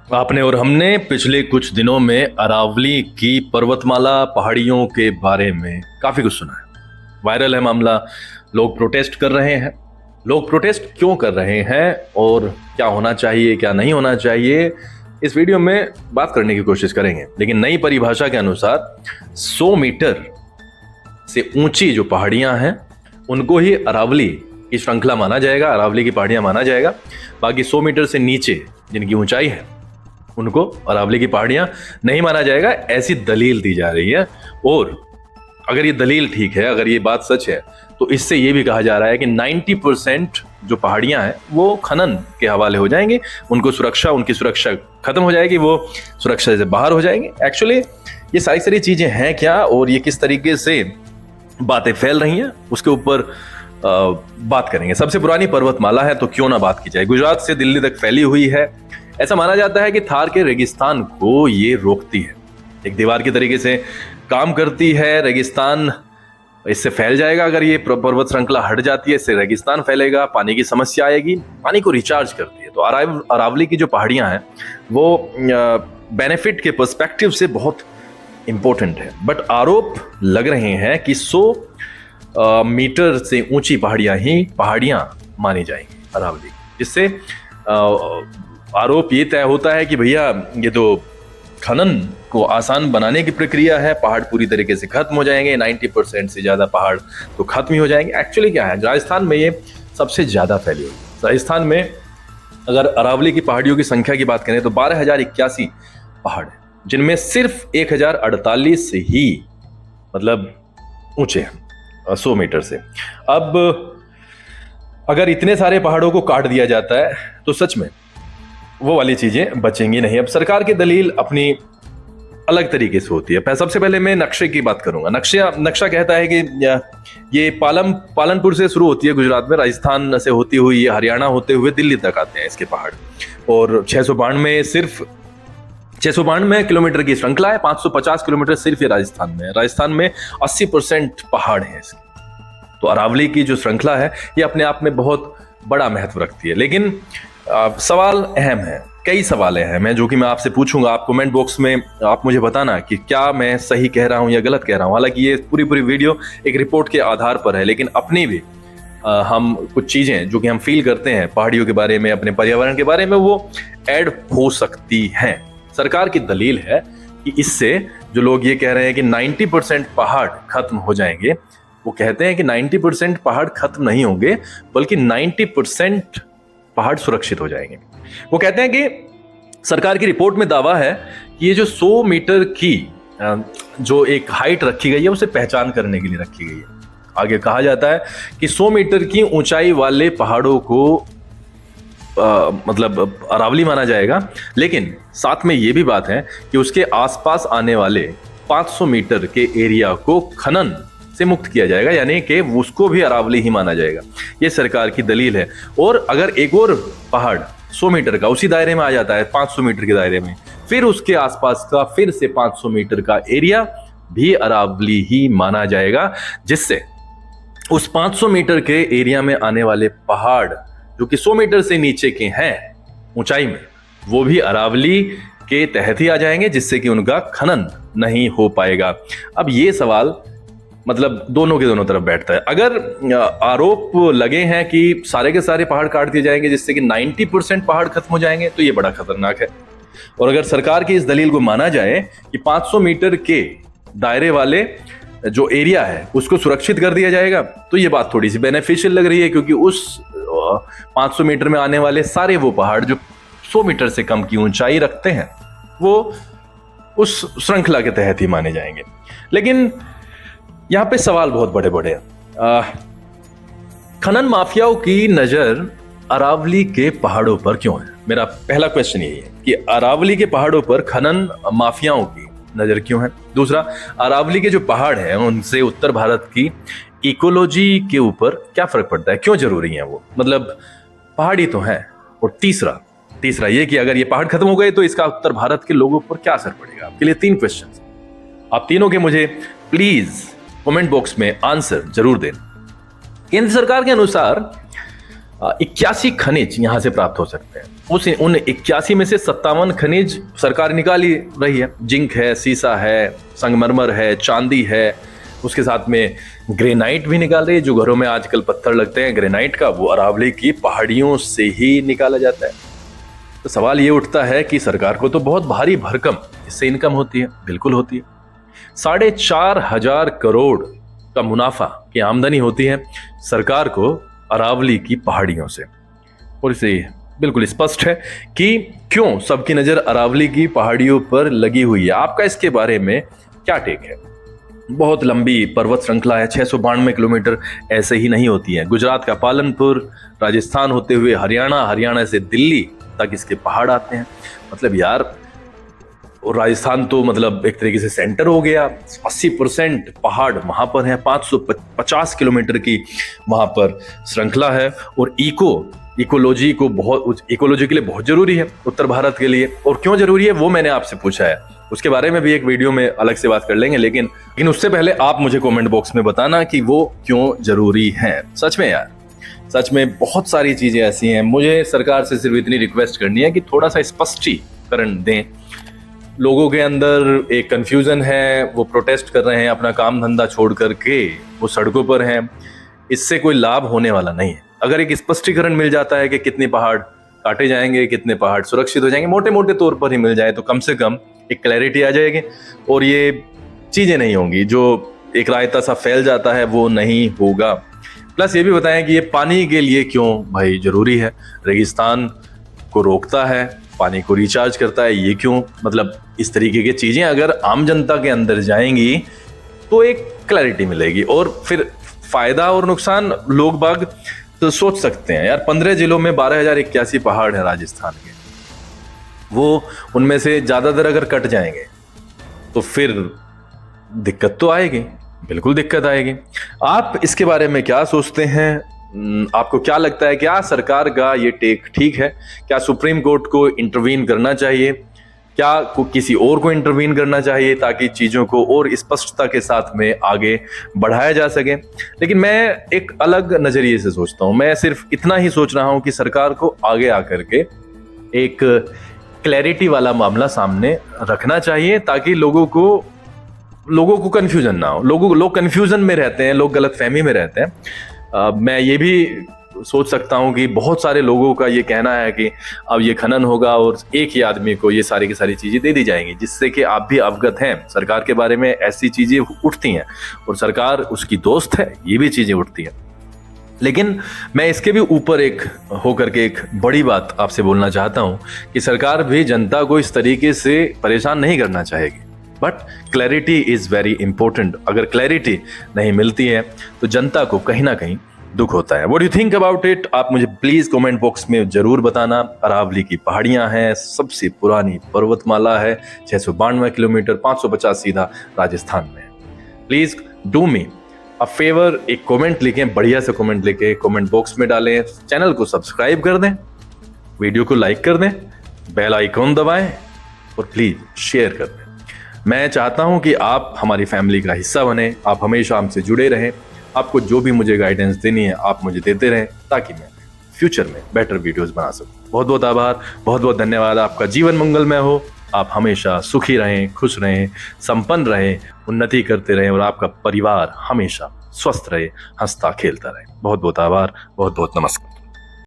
आपने और हमने पिछले कुछ दिनों में अरावली की पर्वतमाला पहाड़ियों के बारे में काफी कुछ सुना है। वायरल है मामला। लोग प्रोटेस्ट कर रहे हैं। लोग प्रोटेस्ट क्यों कर रहे हैं और क्या होना चाहिए क्या नहीं होना चाहिए, इस वीडियो में बात करने की कोशिश करेंगे। लेकिन नई परिभाषा के अनुसार 100 मीटर से ऊंची जो पहाड़ियां हैं उनको ही अरावली की श्रृंखला माना जाएगा, अरावली की पहाड़ियां माना जाएगा। बाकी 100 मीटर से नीचे जिनकी ऊंचाई है उनको अरावली की पहाड़ियां नहीं माना जाएगा, ऐसी दलील दी जा रही है। और अगर ये दलील ठीक है, अगर ये बात सच है, तो इससे ये भी कहा जा रहा है कि 90% जो पहाड़ियां हैं वो खनन के हवाले हो जाएंगे। उनकी सुरक्षा खत्म हो जाएगी, वो सुरक्षा से बाहर हो जाएंगे। एक्चुअली ये सारी चीजें हैं क्या और ये किस तरीके से बातें फैल रही हैं, उसके ऊपर बात करेंगे। सबसे पुरानी पर्वतमाला है तो क्यों ना बात की जाए। गुजरात से दिल्ली तक फैली हुई है। ऐसा माना जाता है कि थार के रेगिस्तान को ये रोकती है, एक दीवार की तरीके से काम करती है। रेगिस्तान इससे फैल जाएगा, अगर ये पर्वत श्रृंखला हट जाती है इससे रेगिस्तान फैलेगा, पानी की समस्या आएगी, पानी को रिचार्ज करती है। तो अरावली की जो पहाड़ियां हैं वो बेनिफिट के पर्सपेक्टिव से बहुत इंपॉर्टेंट है। बट आरोप लग रहे हैं कि 100 मीटर से ऊंची पहाड़ियां मानी जाएंगी अरावली, जिससे आरोप ये तय होता है कि भैया ये तो खनन को आसान बनाने की प्रक्रिया है, पहाड़ पूरी तरीके से खत्म हो जाएंगे, 90% से ज्यादा पहाड़ तो खत्म ही हो जाएंगे। एक्चुअली क्या है, राजस्थान में ये सबसे ज्यादा फैली हुई है। राजस्थान में अगर अरावली की पहाड़ियों की संख्या की बात करें तो 12,081 पहाड़ है, जिनमें सिर्फ 1,048 ही मतलब ऊंचे हैं 100 मीटर से। अब अगर इतने सारे पहाड़ों को काट दिया जाता है तो सच में वो वाली चीजें बचेंगी नहीं। अब सरकार की दलील अपनी अलग तरीके से होती है। सबसे पहले मैं नक्शे की बात करूंगा। नक्शा कहता है कि ये पालनपुर से शुरू होती है गुजरात में, राजस्थान से होती हुई ये हरियाणा होते हुए दिल्ली तक आते हैं इसके पहाड़। और 692 किलोमीटर की श्रृंखला है। 550 किलोमीटर सिर्फ ये राजस्थान में है। राजस्थान में 80% पहाड़ है इसके। तो अरावली की जो श्रृंखला है ये अपने आप में बहुत बड़ा महत्व रखती है। लेकिन सवाल अहम है, कई सवाल अहम हैं जो कि मैं आपसे पूछूंगा। आप कमेंट बॉक्स में आप मुझे बताना कि क्या मैं सही कह रहा हूं या गलत कह रहा हूं। हालांकि ये पूरी वीडियो एक रिपोर्ट के आधार पर है, लेकिन अपनी भी हम कुछ चीजें जो कि हम फील करते हैं पहाड़ियों के बारे में, अपने पर्यावरण के बारे में, वो ऐड हो सकती हैं। सरकार की दलील है कि इससे जो लोग ये कह रहे हैं कि 90% पहाड़ खत्म हो जाएंगे, वो कहते हैं कि 90% पहाड़ खत्म नहीं होंगे बल्कि 90% पहाड़ सुरक्षित हो जाएंगे। वो कहते हैं कि सरकार की रिपोर्ट में दावा है कि ये जो 100 मीटर की जो एक हाइट रखी गई है उसे पहचान करने के लिए रखी गई है। आगे कहा जाता है कि 100 मीटर की ऊंचाई वाले पहाड़ों को मतलब अरावली माना जाएगा। लेकिन साथ में ये भी बात है कि उसके आसपास आने वाले 500 मीटर के एरिया को खनन से मुक्त किया जाएगा, यानी कि उसको भी अरावली ही माना जाएगा। ये सरकार की दलील है। और अगर एक और पहाड़ 100 मीटर का उसी दायरे में आ जाता है, 500 मीटर के दायरे में, फिर उसके आसपास का फिर से 500 मीटर का एरिया भी अरावली ही माना जाएगा, जिससे उस 500 मीटर के एरिया में आने वाले पहाड़ जो कि 100 मीटर से नीचे के हैं ऊंचाई में, वो भी अरावली के तहत ही आ जाएंगे, जिससे कि उनका खनन नहीं हो पाएगा। अब ये सवाल मतलब दोनों के दोनों तरफ बैठता है। अगर आरोप लगे हैं कि सारे के सारे पहाड़ काट दिए जाएंगे जिससे कि 90% पहाड़ खत्म हो जाएंगे, तो ये बड़ा खतरनाक है। और अगर सरकार की इस दलील को माना जाए कि 500 मीटर के दायरे वाले जो एरिया है उसको सुरक्षित कर दिया जाएगा, तो ये बात थोड़ी सी बेनिफिशियल लग रही है, क्योंकि उस 500 मीटर में आने वाले सारे वो पहाड़ जो 100 मीटर से कम की ऊंचाई रखते हैं वो उस श्रृंखला के तहत ही माने जाएंगे। लेकिन यहां पे सवाल बहुत बड़े बड़े हैं। खनन माफियाओं की नजर अरावली के पहाड़ों पर क्यों है? मेरा पहला क्वेश्चन यही है कि अरावली के पहाड़ों पर खनन माफियाओं की नजर क्यों है। दूसरा, अरावली के जो पहाड़ हैं उनसे उत्तर भारत की इकोलॉजी के ऊपर क्या फर्क पड़ता है, क्यों जरूरी है वो, मतलब पहाड़ी तो है। और तीसरा ये कि अगर ये पहाड़ खत्म हो गए तो इसका उत्तर भारत के लोगों पर क्या असर पड़ेगा। आपके लिए 3 क्वेश्चन, आप तीनों के मुझे प्लीज कमेंट बॉक्स में आंसर जरूर दें। केंद्र सरकार के अनुसार 81 खनिज यहाँ से प्राप्त हो सकते हैं। उन 81 में से 57 खनिज सरकार निकाल ही रही है। जिंक है, सीसा है, संगमरमर है, चांदी है, उसके साथ में ग्रेनाइट भी निकाल रही है। जो घरों में आजकल पत्थर लगते हैं ग्रेनाइट का, वो अरावली की पहाड़ियों से ही निकाला जाता है। तो सवाल ये उठता है कि सरकार को तो बहुत भारी भरकम इससे इनकम होती है। बिल्कुल होती है। 4,500 करोड़ का मुनाफा की आमदनी होती है सरकार को अरावली की पहाड़ियों से। और इसे बिल्कुल स्पष्ट है कि क्यों सबकी नजर अरावली की पहाड़ियों पर लगी हुई है। आपका इसके बारे में क्या टेक है? बहुत लंबी पर्वत श्रृंखला है, 692 किलोमीटर ऐसे ही नहीं होती है। गुजरात का पालनपुर, राजस्थान होते हुए हरियाणा, हरियाणा से दिल्ली तक इसके पहाड़ आते हैं। मतलब यार, और राजस्थान तो मतलब एक तरीके से सेंटर हो गया। 80% पहाड़ वहां पर है। 550 किलोमीटर की वहां पर श्रृंखला है। और इकोलॉजी के लिए बहुत जरूरी है उत्तर भारत के लिए। और क्यों जरूरी है वो मैंने आपसे पूछा है, उसके बारे में भी एक वीडियो में अलग से बात कर लेंगे। लेकिन उससे पहले आप मुझे कमेंट बॉक्स में बताना कि वो क्यों जरूरी है। सच में यार, सच में बहुत सारी चीजें ऐसी हैं। मुझे सरकार से सिर्फ इतनी रिक्वेस्ट करनी है कि थोड़ा सा स्पष्टीकरण दें। लोगों के अंदर एक कंफ्यूजन है, वो प्रोटेस्ट कर रहे हैं, अपना काम धंधा छोड़ करके वो सड़कों पर हैं। इससे कोई लाभ होने वाला नहीं है। अगर एक स्पष्टीकरण मिल जाता है कि कितने पहाड़ काटे जाएंगे, कितने पहाड़ सुरक्षित हो जाएंगे, मोटे मोटे तौर पर ही मिल जाए, तो कम से कम एक क्लैरिटी आ जाएगी और ये चीजें नहीं होंगी। जो एक रायता सा फैल जाता है वो नहीं होगा। प्लस ये भी बताएं कि ये पानी के लिए क्यों भाई जरूरी है। रेगिस्तान को रोकता है, पानी को रिचार्ज करता है, ये क्यों? मतलब इस तरीके की चीजें अगर आम जनता के अंदर जाएंगी तो एक क्लैरिटी मिलेगी और फिर फायदा और नुकसान लोग बाग तो सोच सकते हैं। यार 15 जिलों में 12,081 पहाड़ है राजस्थान के, वो उनमें से ज्यादातर अगर कट जाएंगे तो फिर दिक्कत तो आएगी, बिल्कुल दिक्कत आएगी। आप इसके बारे में क्या सोचते हैं? आपको क्या लगता है? क्या सरकार का ये टेक ठीक है? क्या सुप्रीम कोर्ट को इंटरवीन करना चाहिए? क्या किसी और को इंटरवीन करना चाहिए ताकि चीजों को और स्पष्टता के साथ में आगे बढ़ाया जा सके? लेकिन मैं एक अलग नजरिए से सोचता हूं। मैं सिर्फ इतना ही सोच रहा हूं कि सरकार को आगे आकर के एक क्लैरिटी वाला मामला सामने रखना चाहिए ताकि लोगों को कंफ्यूजन ना हो। लोग कंफ्यूजन में रहते हैं, लोग गलतफहमी में रहते हैं। मैं ये भी सोच सकता हूं कि बहुत सारे लोगों का ये कहना है कि अब ये खनन होगा और एक ही आदमी को ये सारी की सारी चीजें दे दी जाएंगी, जिससे कि आप भी अवगत हैं। सरकार के बारे में ऐसी चीजें उठती हैं और सरकार उसकी दोस्त है, ये भी चीजें उठती हैं। लेकिन मैं इसके भी ऊपर एक होकर के एक बड़ी बात आपसे बोलना चाहता हूं कि सरकार भी जनता को इस तरीके से परेशान नहीं करना चाहेगी। But clarity is very important. अगर क्लैरिटी नहीं मिलती है तो जनता को कहीं ना कहीं दुख होता है। What do you think about it? आप मुझे प्लीज कमेंट बॉक्स में जरूर बताना। अरावली की पहाड़ियां हैं, सबसे पुरानी पर्वतमाला है, 692 किलोमीटर, 550 सीधा राजस्थान में। Please do me a favour, एक कमेंट लिखें, बढ़िया से कमेंट लिखे कमेंट बॉक्स में डालें। चैनल को सब्सक्राइब कर दें, वीडियो को लाइक कर दें, बेल आइकॉन दबाएं और प्लीज शेयर कर दें। मैं चाहता हूं कि आप हमारी फैमिली का हिस्सा बने, आप हमेशा हमसे जुड़े रहें। आपको जो भी मुझे गाइडेंस देनी है आप मुझे देते रहें ताकि मैं फ्यूचर में बेटर वीडियोस बना सकूं। बहुत बहुत आभार, बहुत बहुत धन्यवाद। आपका जीवन मंगलमय हो, आप हमेशा सुखी रहें, खुश रहें, संपन्न रहें, उन्नति करते रहें और आपका परिवार हमेशा स्वस्थ रहे, हंसता खेलता रहे। बहुत बहुत आभार, बहुत बहुत नमस्कार।